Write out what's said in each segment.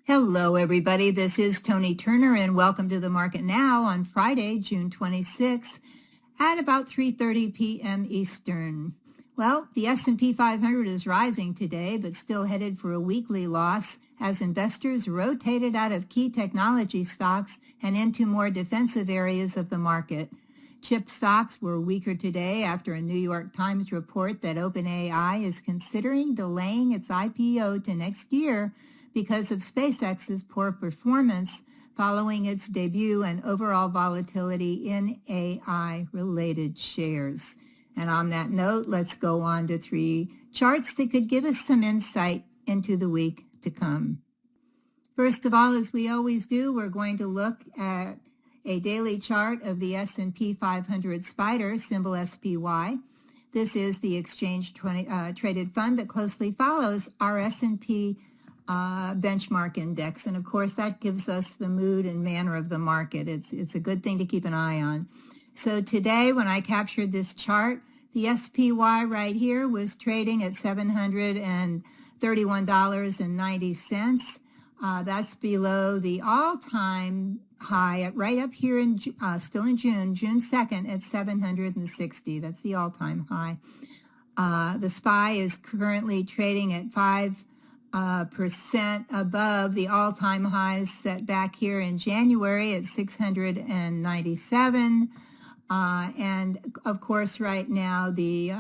Hello, everybody. This is Toni Turner, and welcome to the market now on Friday, June 26th at about 3:30 p.m. Eastern. Well, the S&P 500 is rising today, but still headed for a weekly loss as investors rotated out of key technology stocks and into more defensive areas of the market. Chip stocks were weaker today after a New York Times report that OpenAI is considering delaying its IPO to next year because of SpaceX's poor performance following its debut and overall volatility in AI-related shares. And on that note, let's go on to three charts that could give us some insight into the week to come. First of all, as we always do, we're going to look at a daily chart of the S&P 500 SPDR, symbol SPY. This is the exchange traded fund that closely follows our S&P benchmark index, and of course that gives us the mood and manner of the market. It's a good thing to keep an eye on. So today, when I captured this chart, the SPY right here was trading at $731.90. That's below the all-time high at right up here in still in June 2nd at 760. That's the all-time high. The SPY is currently trading at 5% above the all-time highs set back here in January at 697. And of course, right now, the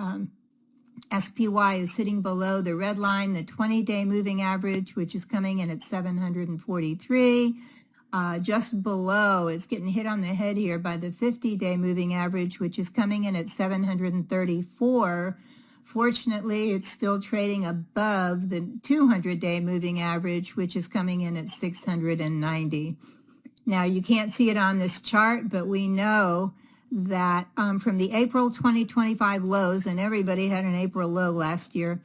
SPY is sitting below the red line, the 20-day moving average, which is coming in at 743. Just below, it's getting hit on the head here by the 50-day moving average, which is coming in at 734. Fortunately, it's still trading above the 200-day moving average, which is coming in at 690. Now, you can't see it on this chart, but we know that from the April 2025 lows, and everybody had an April low last year,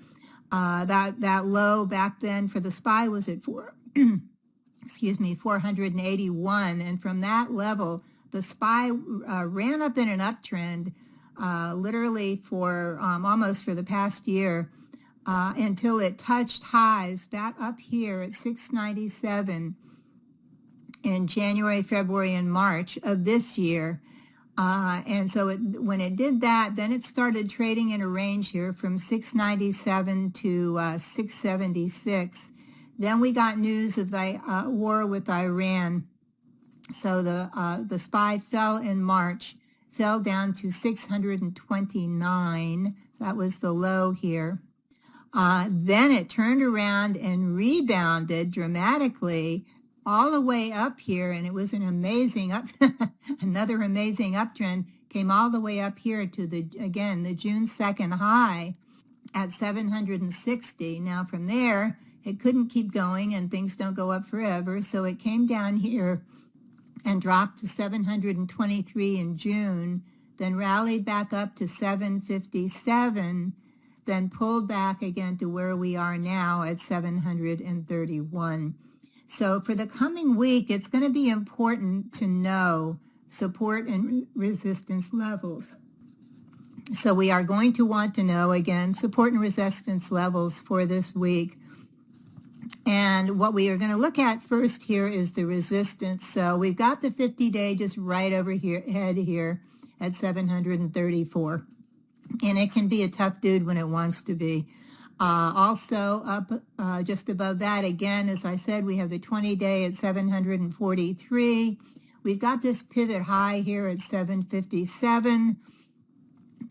that low back then for the SPY was at 481, and from that level, the SPY ran up in an uptrend literally for almost for the past year until it touched highs back up here at 697 in January, February, and March of this year. And so when it did that, then it started trading in a range here from 697 to 676. Then we got news of the war with Iran. So the SPY fell in March, fell down to 629. That was the low here. Then it turned around and rebounded dramatically all the way up here, and it was an amazing another amazing uptrend, came all the way up here to the June 2nd high at 760. Now from there, it couldn't keep going, and things don't go up forever, so it came down here and dropped to 723 in June, then rallied back up to 757, then pulled back again to where we are now at 731. So for the coming week, it's going to be important to know support and resistance levels. So we are going to want to know, again, support and resistance levels for this week. And what we are going to look at first here is the resistance. So we've got the 50-day just right over here, head here at 734. And it can be a tough dude when it wants to be. Also up just above that, again, as I said, we have the 20-day at 743. We've got this pivot high here at 757.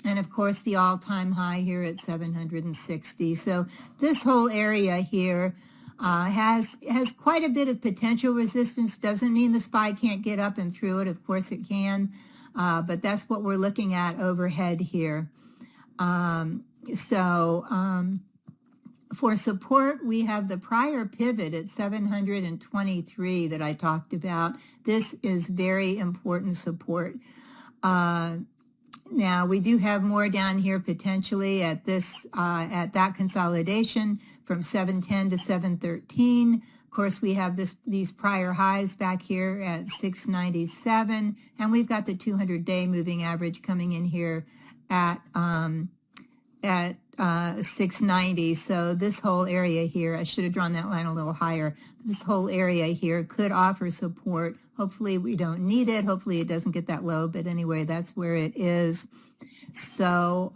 And of course, the all-time high here at 760. So this whole area here has quite a bit of potential resistance. Doesn't mean the SPY can't get up and through it. Of course it can. But that's what we're looking at overhead here. For support, we have the prior pivot at 723 that I talked about. This is very important support. Now, we do have more down here potentially at this at that consolidation from 710 to 713. Of course, we have these prior highs back here at 697, and we've got the 200-day moving average coming in here at at 690. So this whole area here, I should have drawn that line a little higher. This whole area here could offer support. Hopefully we don't need it. Hopefully it doesn't get that low, but anyway, that's where it is. So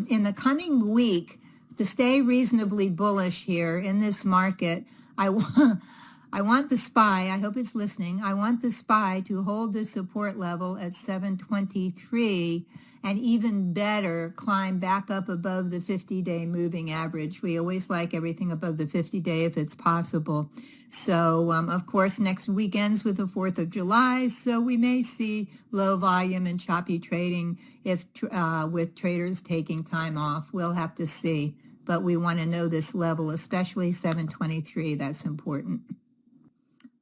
in the coming week, to stay reasonably bullish here in this market, I want the SPY, I hope it's listening, I want the SPY to hold the support level at 723 and even better, climb back up above the 50-day moving average. We always like everything above the 50-day if it's possible. So, of course, next week ends with the 4th of July, so we may see low volume and choppy trading if with traders taking time off. We'll have to see, but we want to know this level, especially 723. That's important.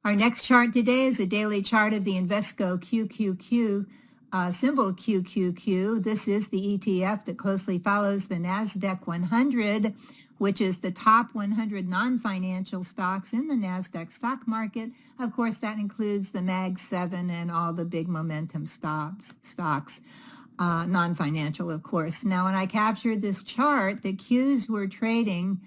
Our next chart today is a daily chart of the Invesco QQQ, symbol QQQ. This is the ETF that closely follows the NASDAQ 100, which is the top 100 non-financial stocks in the NASDAQ stock market. Of course, that includes the MAG 7 and all the big momentum stocks, non-financial, of course. Now, when I captured this chart, the Qs were trading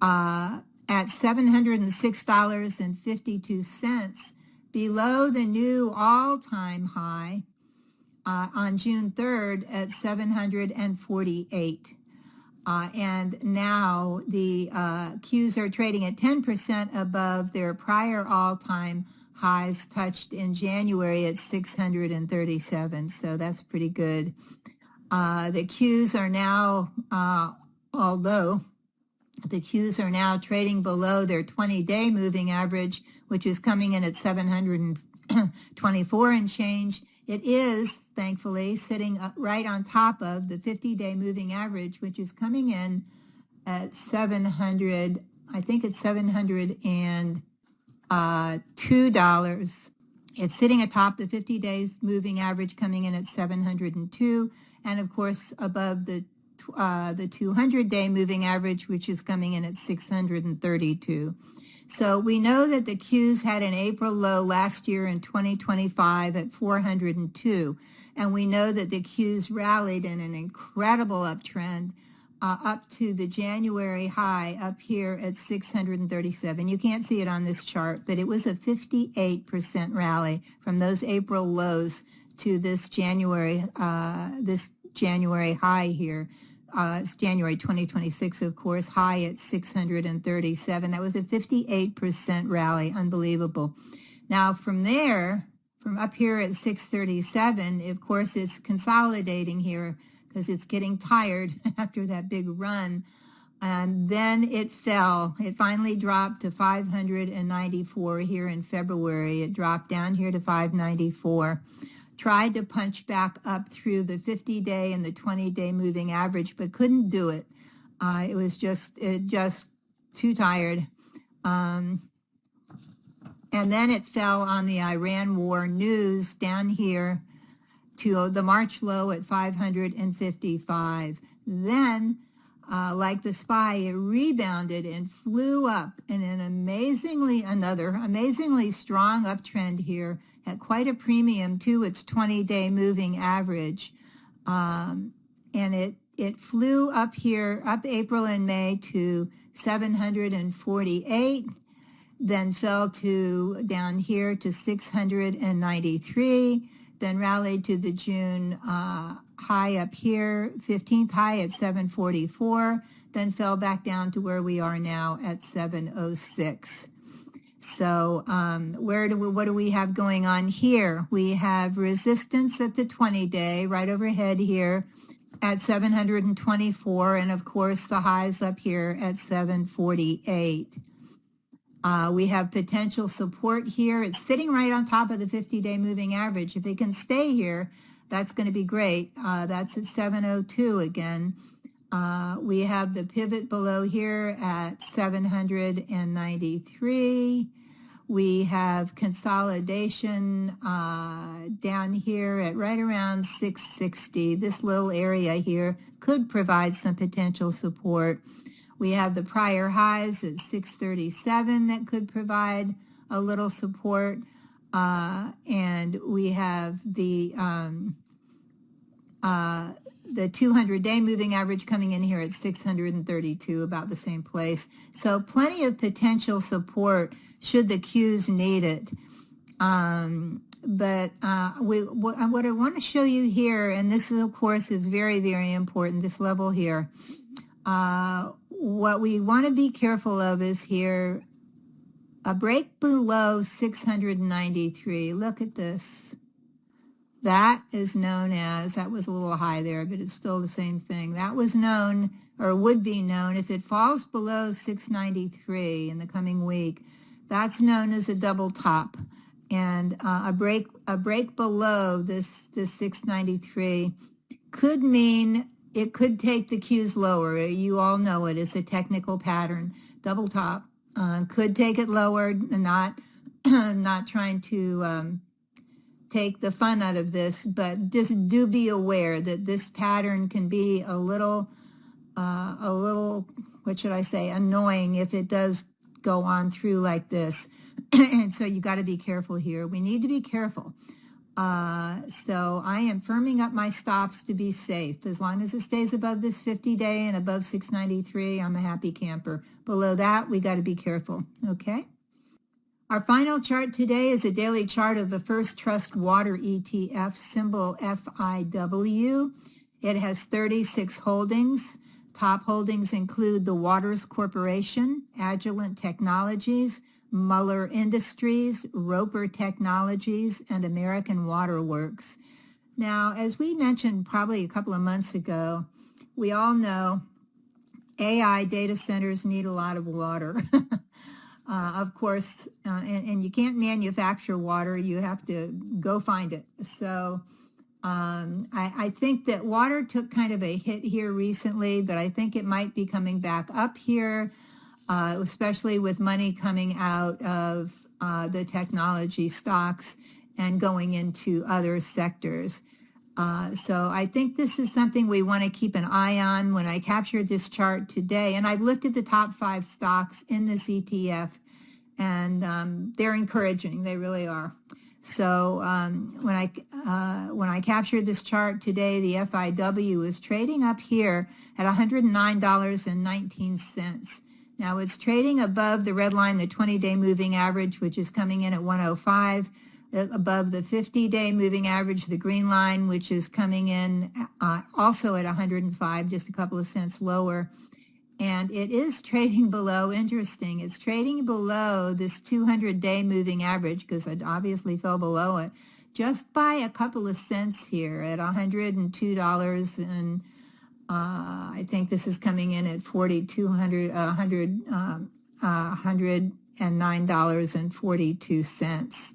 at $706.52, below the new all-time high on June 3rd at 748. And now the Qs are trading at 10% above their prior all-time highs touched in January at 637. So that's pretty good. The Qs are now, although the Qs are now trading below their 20-day moving average, which is coming in at 724 and change. It is, thankfully, sitting right on top of the 50-day moving average, which is coming in at 700, I think it's $702. It's sitting atop the 50 days moving average, coming in at 702, and of course above the 200-day moving average, which is coming in at 632. So we know that the Qs had an April low last year in 2025 at 402, and we know that the Qs rallied in an incredible uptrend up to the January high up here at 637. You can't see it on this chart, but it was a 58% rally from those April lows to this January high here. It's January 2026, of course, high at 637. That was a 58% rally, unbelievable. Now from there, from up here at 637, of course, it's consolidating here because it's getting tired after that big run. And then it fell. It finally dropped to 594 here in February. It dropped down here to 594. Tried to punch back up through the 50-day and the 20-day moving average, but couldn't do it. It was just too tired. And then it fell on the Iran war news down here to the March low at 555. Then, like the SPY, it rebounded and flew up in an amazingly strong uptrend here at quite a premium to its 20-day moving average. And it flew up here, up April and May to 748, then fell to down here to 693, then rallied to the June high up here, 15th high at 744, then fell back down to where we are now at 706. So what do we have going on here? We have resistance at the 20-day right overhead here at 724, and of course the highs up here at 748. We have potential support here. It's sitting right on top of the 50-day moving average. If it can stay here, that's going to be great. That's at 702 again. We have the pivot below here at 793. We have consolidation down here at right around 660. This little area here could provide some potential support. We have the prior highs at 637 that could provide a little support. And we have the the 200-day moving average coming in here at 632, about the same place. So plenty of potential support should the Qs need it. What I want to show you here, and this is, of course, is very, very important, this level here. What we want to be careful of is here, a break below 693. Look at this. That is known as, that was a little high there, but it's still the same thing. That was known, or would be known, if it falls below 693 in the coming week, that's known as a double top. And a break below this 693 could mean it could take the Qs lower. You all know it. It's a technical pattern. Double top could take it lower. Not trying to take the fun out of this, but just do be aware that this pattern can be a little, what should I say, annoying if it does go on through like this. And so you got to be careful here. We need to be careful. So I am firming up my stops to be safe. As long as it stays above this 50-day and above 693, I'm a happy camper. Below that, we got to be careful. Okay. Our final chart today is a daily chart of the First Trust Water ETF, symbol FIW. It has 36 holdings. Top holdings include the Waters Corporation, Agilent Technologies, Muller Industries, Roper Technologies, and American Water Works. Now, as we mentioned probably a couple of months ago, we all know AI data centers need a lot of water. Of course, and you can't manufacture water, you have to go find it. So I think that water took kind of a hit here recently, but I think it might be coming back up here, especially with money coming out of the technology stocks and going into other sectors. So I think this is something we want to keep an eye on. When I captured this chart today, and I've looked at the top 5 stocks in this ETF, and they're encouraging. They really are. So when I captured this chart today, the FIW is trading up here at $109.19. Now it's trading above the red line, the 20-day moving average, which is coming in at 105. Above the 50-day moving average, the green line, which is coming in also at 105, just a couple of cents lower. And it is trading below, interesting, it's trading below this 200-day moving average, because it obviously fell below it, just by a couple of cents here at $102, and I think this is coming in at $109.42.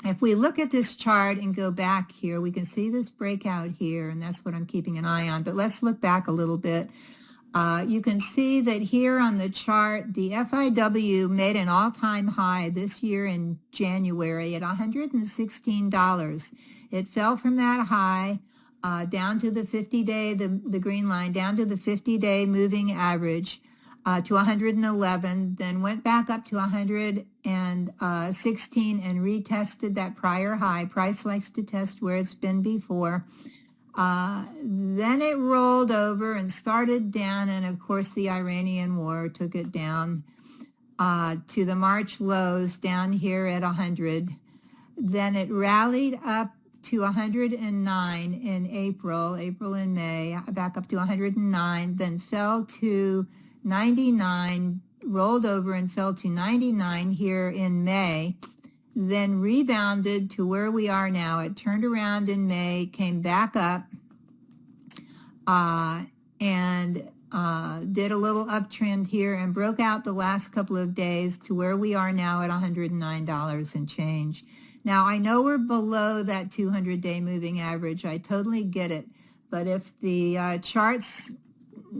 If we look at this chart and go back here, we can see this breakout here, and that's what I'm keeping an eye on. But let's look back a little bit. You can see that here on the chart, the FIW made an all-time high this year in January at $116. It fell from that high down to the 50-day, the green line, down to the 50-day moving average to 111, then went back up to 116 and retested that prior high. Price likes to test where it's been before. Then it rolled over and started down, and of course the Iranian war took it down to the March lows down here at 100. Then it rallied up to 109 in April and May, back up to 109, then fell to 99, rolled over and fell to 99 here in May, then rebounded to where we are now. It turned around in May, came back up, and did a little uptrend here and broke out the last couple of days to where we are now at $109 and change. Now, I know we're below that 200-day moving average. I totally get it. But if the charts,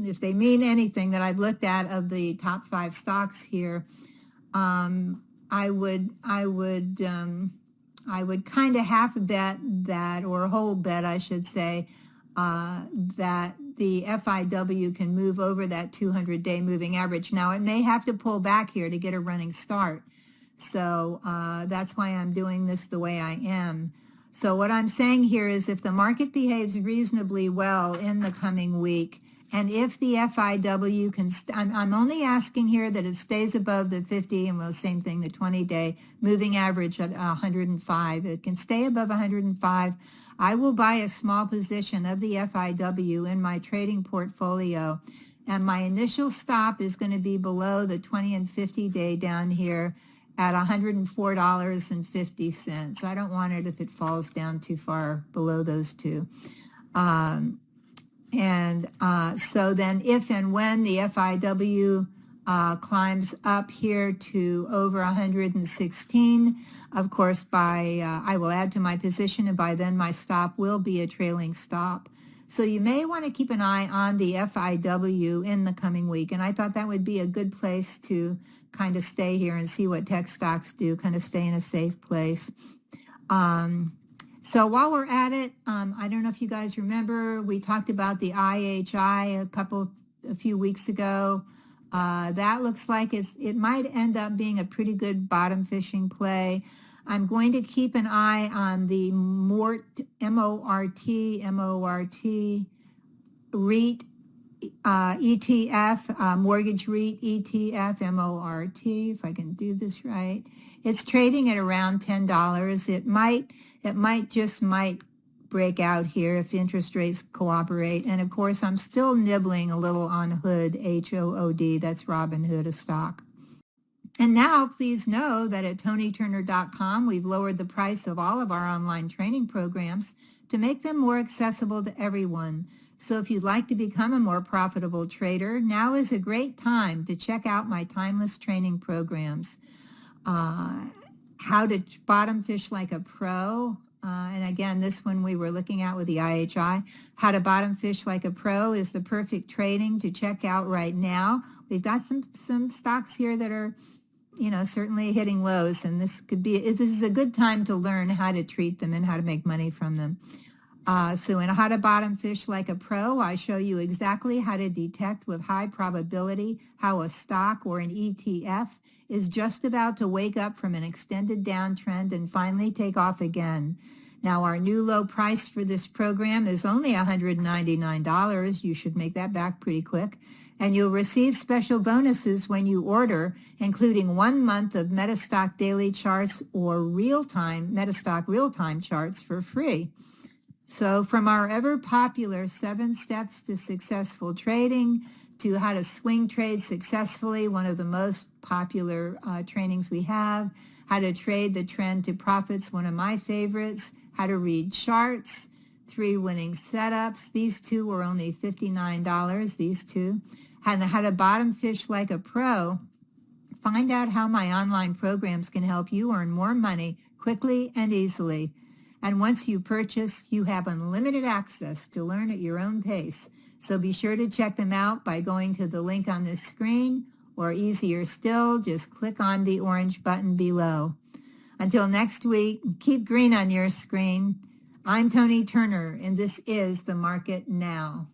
if they mean anything that I've looked at of the top 5 stocks here, I would kind of half bet that, or whole bet, I should say, that the FIW can move over that 200-day moving average. Now, it may have to pull back here to get a running start. So that's why I'm doing this the way I am. So what I'm saying here is if the market behaves reasonably well in the coming week, and if the FIW can, I'm only asking here that it stays above the 50, and well, same thing, the 20-day moving average at 105. It can stay above 105. I will buy a small position of the FIW in my trading portfolio, and my initial stop is going to be below the 20 and 50-day down here at $104.50. I don't want it if it falls down too far below those two. So then if and when the FIW climbs up here to over 116, of course, I will add to my position, and by then my stop will be a trailing stop. So you may want to keep an eye on the FIW in the coming week, and I thought that would be a good place to kind of stay here and see what tech stocks do, kind of stay in a safe place. So while we're at it, I don't know if you guys remember, we talked about the IHI a few weeks ago. That looks like it might end up being a pretty good bottom fishing play. I'm going to keep an eye on the M-O-R-T REIT ETF, mortgage REIT ETF, M-O-R-T, if I can do this right. It's trading at around $10. It might break out here if interest rates cooperate. And of course, I'm still nibbling a little on Hood, H-O-O-D, that's Robinhood, a stock. And now please know that at ToniTurner.com, we've lowered the price of all of our online training programs to make them more accessible to everyone. So if you'd like to become a more profitable trader, now is a great time to check out my timeless training programs. How to bottom fish like a pro. And again, this one we were looking at with the IHI. How to bottom fish like a pro is the perfect trading to check out right now. We've got some stocks here that are, certainly hitting lows, and this is a good time to learn how to treat them and how to make money from them. So in How to Bottom Fish Like a Pro, I show you exactly how to detect with high probability how a stock or an ETF is just about to wake up from an extended downtrend and finally take off again. Now, our new low price for this program is only $199. You should make that back pretty quick. And you'll receive special bonuses when you order, including 1 month of Metastock daily charts or Metastock real-time charts for free. So from our ever popular 7 steps to successful trading to how to swing trade successfully, one of the most popular trainings we have, how to trade the trend to profits, one of my favorites, how to read charts, 3 winning setups. These 2 were only $59, these 2. And how to bottom fish like a pro. Find out how my online programs can help you earn more money quickly and easily. And once you purchase, you have unlimited access to learn at your own pace. So be sure to check them out by going to the link on this screen, or easier still, just click on the orange button below. Until next week, keep green on your screen. I'm Toni Turner, and this is The Market Now.